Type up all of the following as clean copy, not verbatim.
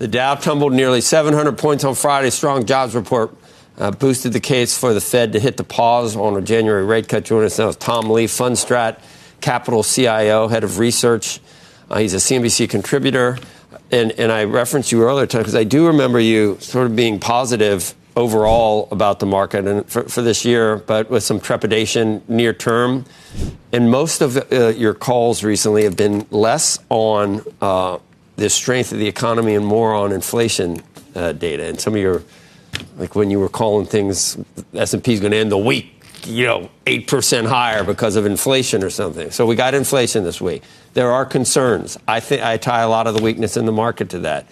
The Dow tumbled nearly 700 points on Friday. Strong jobs report boosted the case for the Fed to hit the pause on a January rate cut. Joining us now is Tom Lee, FundStrat Capital CIO, head of research. He's a CNBC contributor. And I referenced you earlier, Tom, because I do remember you sort of being positive overall about the market and for this year, but with some trepidation near term. And most of your calls recently have been less on the strength of the economy and more on inflation data. And some of your, like when you were calling things, S&P is going to end the week, 8% higher because of inflation or something. So we got inflation this week. There are concerns. I think I tie a lot of the weakness in the market to that.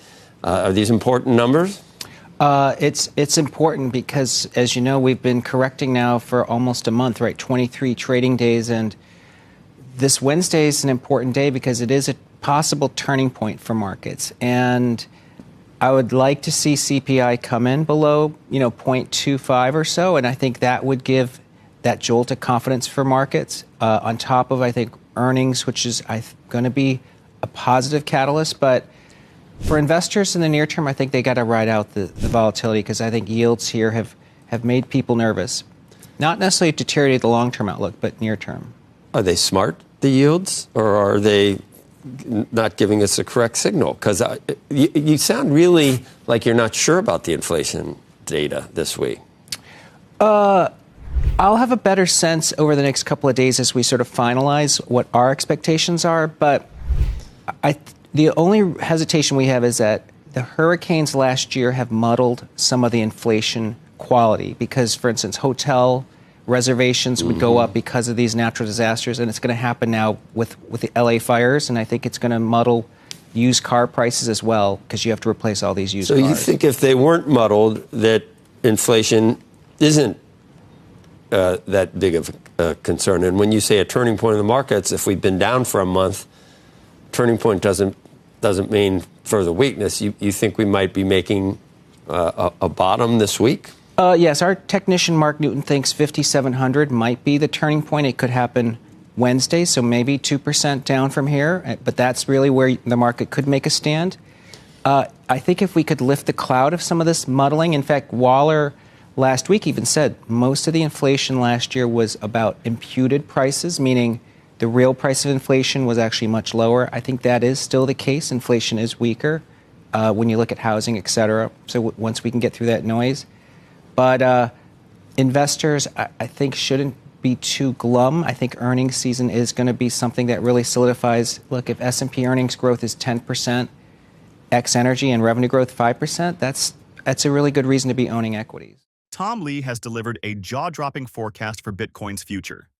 Are these important numbers? It's important because, as you know, we've been correcting now for almost a month, right? 23 trading days. And this Wednesday is an important day because it is a possible turning point for markets. And I would like to see CPI come in below, 0.25 or so. And I think that would give that jolt of confidence for markets on top of, I think, earnings, which is going to be a positive catalyst. But for investors in the near term, I think they got to ride out the volatility because I think yields here have made people nervous. Not necessarily deteriorate the long-term outlook, but near term. Are they smart, the yields, or are they not giving us a correct signal? Because you sound really like you're not sure about the inflation data this week. I'll have a better sense over the next couple of days as we sort of finalize what our expectations are. But the only hesitation we have is that the hurricanes last year have muddled some of the inflation quality because, for instance, hotel reservations would go up because of these natural disasters, and it's going to happen now with the LA fires, and I think it's going to muddle used car prices as well because you have to replace all these used cars. So you think if they weren't muddled, that inflation isn't that big of a concern? And when you say a turning point in the markets, if we've been down for a month, turning point doesn't mean further weakness. You think we might be making a bottom this week? Yes, our technician Mark Newton thinks 5,700 might be the turning point. It could happen Wednesday, so maybe 2% down from here. But that's really where the market could make a stand. I think if we could lift the cloud of some of this muddling, in fact, Waller last week even said most of the inflation last year was about imputed prices, meaning the real price of inflation was actually much lower. I think that is still the case. Inflation is weaker when you look at housing, et cetera. So once we can get through that noise. But investors, I think, shouldn't be too glum. I think earnings season is going to be something that really solidifies. Look, if S&P earnings growth is 10%, X energy, and revenue growth 5%, that's a really good reason to be owning equities. Tom Lee has delivered a jaw-dropping forecast for Bitcoin's future.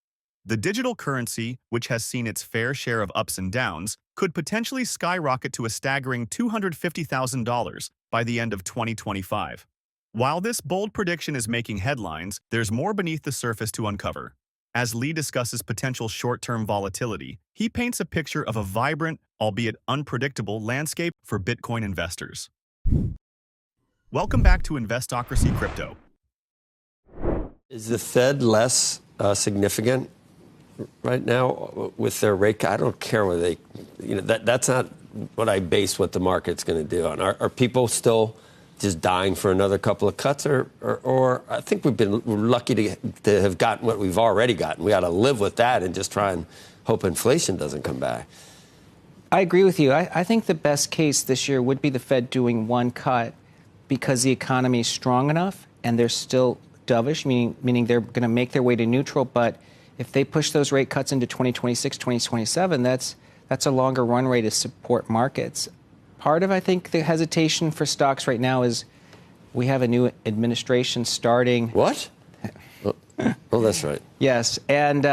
The digital currency, which has seen its fair share of ups and downs, could potentially skyrocket to a staggering $250,000 by the end of 2025. While this bold prediction is making headlines, there's more beneath the surface to uncover. As Lee discusses potential short-term volatility, he paints a picture of a vibrant, albeit unpredictable, landscape for Bitcoin investors. Welcome back to Investocracy Crypto. Is the Fed less significant right now with their rate cut? I don't care whether they, that's not what I base what the market's going to do on. Are people still just dying for another couple of cuts, or I think we're lucky to have gotten what we've already gotten. We got to live with that and just try and hope inflation doesn't come back. I agree with you. I think the best case this year would be the Fed doing one cut because the economy is strong enough and they're still dovish, meaning they're going to make their way to neutral. But if they push those rate cuts into 2026, 2027, that's a longer run rate to support markets. Part of, I think, the hesitation for stocks right now is we have a new administration starting. What? Oh, that's right. Yes. And,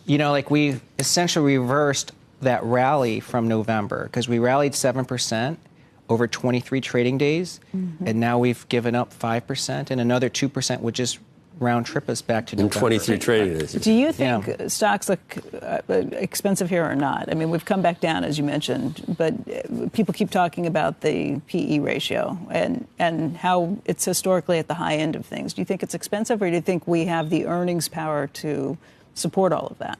we essentially reversed that rally from November because we rallied 7% over 23 trading days. Mm-hmm. And now we've given up 5% and another 2% would just round trip us back to November. In 23 trading days. Do you think stocks look expensive here or not? I mean, we've come back down, as you mentioned, but people keep talking about the PE ratio and how it's historically at the high end of things. Do you think it's expensive, or do you think we have the earnings power to support all of that?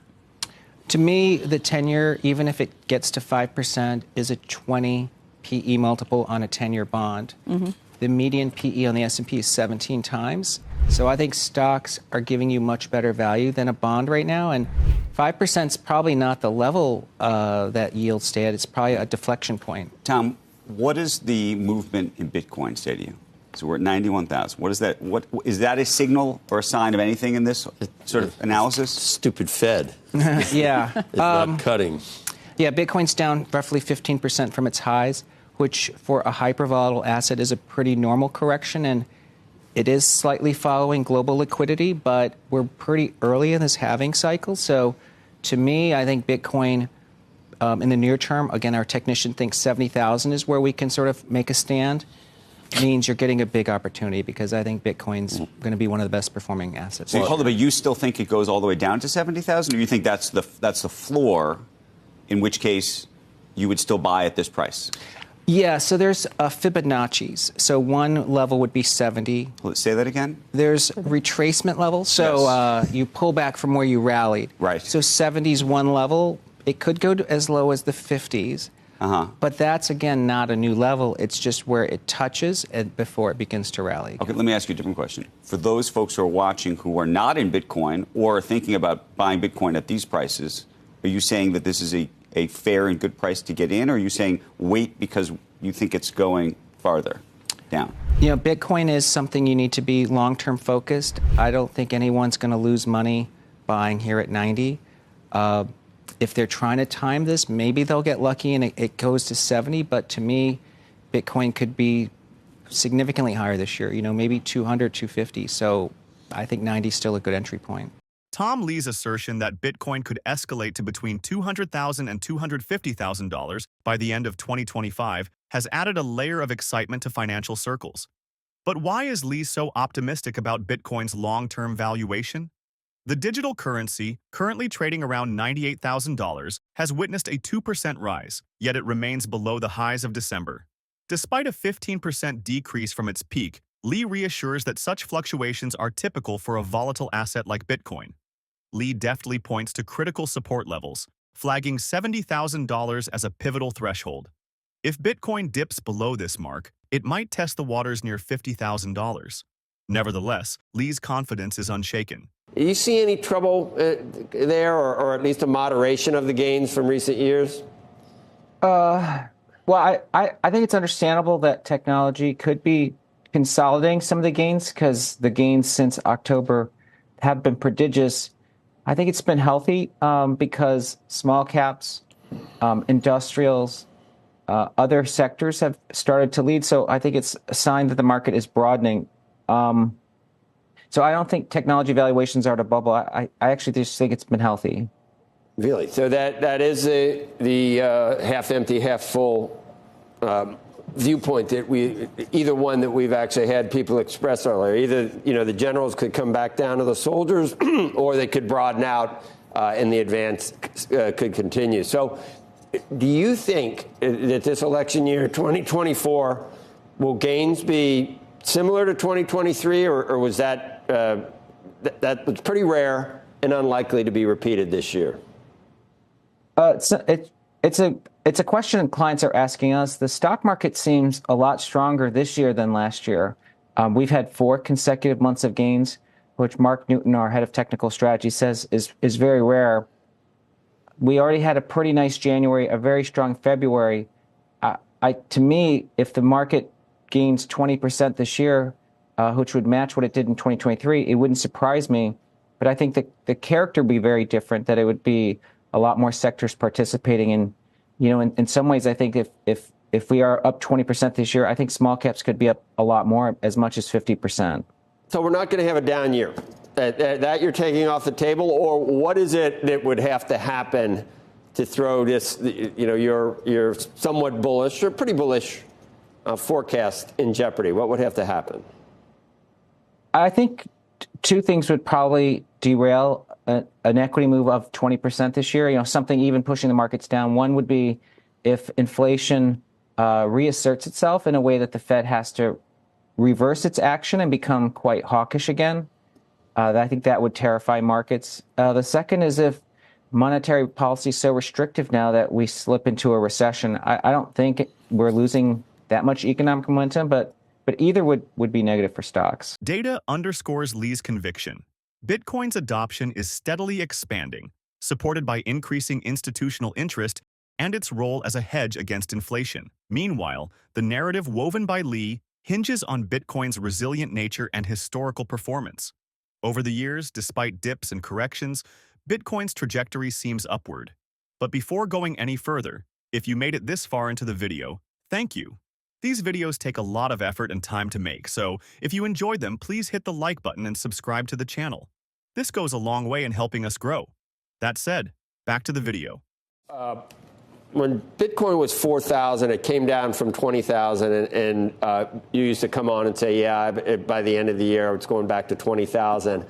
To me, the 10-year, even if it gets to 5%, is a 20 PE multiple on a 10-year bond. The median PE on the S&P is 17 times. So I think stocks are giving you much better value than a bond right now. And 5% is probably not the level that yields stay at. It's probably a deflection point. Tom, what does the movement in Bitcoin say to you? So we're at 91,000. What is that? What is that a signal or a sign of anything in this sort of analysis? Stupid Fed. Yeah. It's not cutting. Yeah, Bitcoin's down roughly 15% from its highs, which for a hyper-volatile asset is a pretty normal correction. And it is slightly following global liquidity, but we're pretty early in this halving cycle. So to me, I think Bitcoin in the near term, again, our technician thinks 70,000 is where we can sort of make a stand. Means you're getting a big opportunity because I think Bitcoin's going to be one of the best performing assets. So, hold on, but you still think it goes all the way down to 70,000, or you think that's the floor, in which case you would still buy at this price? Yeah, so there's Fibonacci's. So one level would be 70. Let's say that again. There's retracement levels. So Yes. you pull back from where you rallied. Right. So 70 is one level. It could go to as low as the 50s. But that's, again, not a new level. It's just where it touches before it begins to rally. Okay, let me ask you a different question. For those folks who are watching who are not in Bitcoin or are thinking about buying Bitcoin at these prices, are you saying that this is a fair and good price to get in, or are you saying wait because you think it's going farther down? You know, Bitcoin is something you need to be long-term focused. I don't think anyone's going to lose money buying here at 90. If they're trying to time this, maybe they'll get lucky and it goes to 70. But to me, Bitcoin could be significantly higher this year, you know, maybe 200, 250. So I think 90 is still a good entry point. Tom Lee's assertion that Bitcoin could escalate to between $200,000 and $250,000 by the end of 2025 has added a layer of excitement to financial circles. But why is Lee so optimistic about Bitcoin's long-term valuation? The digital currency, currently trading around $98,000, has witnessed a 2% rise, yet it remains below the highs of December. Despite a 15% decrease from its peak, Lee reassures that such fluctuations are typical for a volatile asset like Bitcoin. Lee deftly points to critical support levels, flagging $70,000 as a pivotal threshold. If Bitcoin dips below this mark, it might test the waters near $50,000. Nevertheless, Lee's confidence is unshaken. Do you see any trouble there, or at least a moderation of the gains from recent years? Well, I think it's understandable that technology could be consolidating some of the gains because the gains since October have been prodigious. I think it's been healthy because small caps, industrials, other sectors have started to lead. So I think it's a sign that the market is broadening. So I don't think technology valuations are at a bubble. I actually just think it's been healthy. Really? So that is the half empty, half full viewpoint that either one that we've actually had people express earlier. Either, you know, the generals could come back down to the soldiers or they could broaden out and the advance could continue. So do you think that this election year, 2024, will gains be similar to 2023, or was that was pretty rare and unlikely to be repeated this year? It's a question clients are asking us. The stock market seems a lot stronger this year than last year. We've had 4 consecutive months of gains, which Mark Newton, our head of technical strategy, says is very rare. We already had a pretty nice January, a very strong February. To me, if the market gains 20% this year, which would match what it did in 2023, it wouldn't surprise me. But I think the character would be very different, that it would be a lot more sectors participating in. You know, in some ways, I think if we are up 20% this year, I think small caps could be up a lot more, as much as 50%. So we're not going to have a down year. That you're taking off the table, or what is it that would have to happen to throw this, you know, your somewhat bullish or pretty bullish forecast in jeopardy? What would have to happen? I think 2 things would probably derail an equity move of 20% this year, you know, something even pushing the markets down. One would be if inflation reasserts itself in a way that the Fed has to reverse its action and become quite hawkish again. I think that would terrify markets. The second is if monetary policy so restrictive now that we slip into a recession. I don't think we're losing that much economic momentum, but either would be negative for stocks. Data underscores Lee's conviction. Bitcoin's adoption is steadily expanding, supported by increasing institutional interest and its role as a hedge against inflation. Meanwhile, the narrative woven by Lee hinges on Bitcoin's resilient nature and historical performance. Over the years, despite dips and corrections, Bitcoin's trajectory seems upward. But before going any further, if you made it this far into the video, thank you. These videos take a lot of effort and time to make, so if you enjoyed them, please hit the like button and subscribe to the channel. This goes a long way in helping us grow. That said, back to the video. When Bitcoin was 4,000, it came down from 20,000, and you used to come on and say, yeah, by the end of the year, it's going back to 20,000.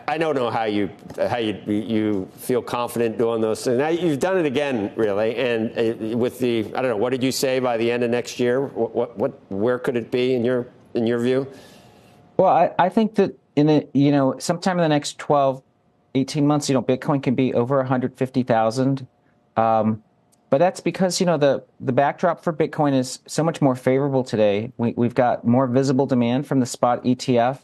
I don't know how you feel confident doing those things. Now, you've done it again, really, and with the, I don't know, what did you say by the end of next year? Where could it be in your view? Well, I think that sometime in the next 12, 18 months, Bitcoin can be over 150,000. But that's because, the backdrop for Bitcoin is so much more favorable today. We've got more visible demand from the spot ETF.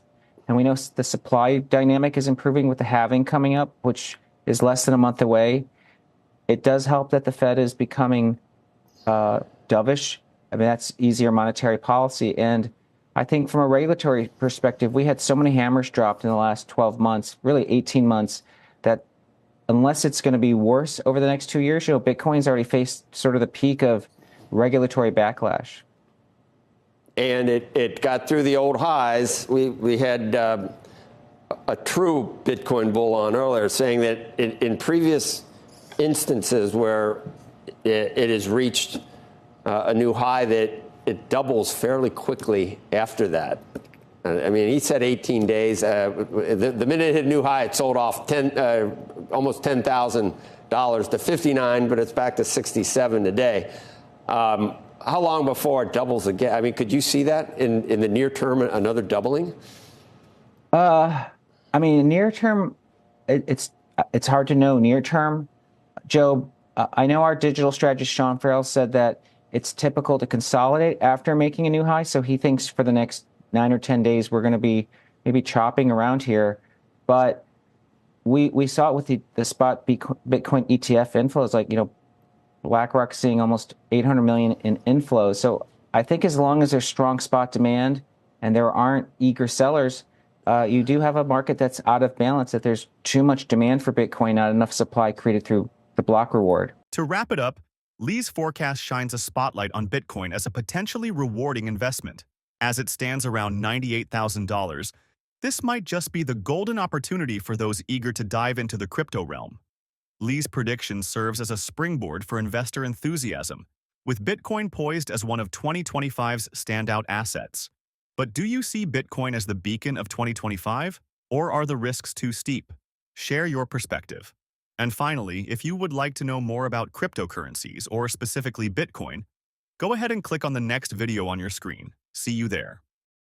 And we know the supply dynamic is improving with the halving coming up, which is less than a month away. It does help that the Fed is becoming dovish. I mean, that's easier monetary policy. And I think from a regulatory perspective, we had so many hammers dropped in the last 12 months, really 18 months, that unless it's going to be worse over the next 2 years, Bitcoin's already faced sort of the peak of regulatory backlash. And it got through the old highs. We had a true Bitcoin bull on earlier saying that in previous instances where it has reached a new high, that it doubles fairly quickly after that. I mean, he said 18 days. The minute it hit a new high, it sold off almost $10,000 to 59, but it's back to 67 today. How long before it doubles again? I mean, could you see that in the near term, another doubling? I mean, near term, it's hard to know. Near term, Joe, I know our digital strategist Sean Farrell said that it's typical to consolidate after making a new high. So he thinks for the next 9 or 10 days we're going to be maybe chopping around here. But we saw it with the spot Bitcoin ETF inflows, like BlackRock seeing almost 800 million in inflows. So I think as long as there's strong spot demand and there aren't eager sellers, you do have a market that's out of balance, that there's too much demand for Bitcoin, not enough supply created through the block reward. To wrap it up, Lee's forecast shines a spotlight on Bitcoin as a potentially rewarding investment. As it stands around $98,000, this might just be the golden opportunity for those eager to dive into the crypto realm. Lee's prediction serves as a springboard for investor enthusiasm, with Bitcoin poised as one of 2025's standout assets. But do you see Bitcoin as the beacon of 2025, or are the risks too steep? Share your perspective. And finally, if you would like to know more about cryptocurrencies, or specifically Bitcoin, go ahead and click on the next video on your screen. See you there.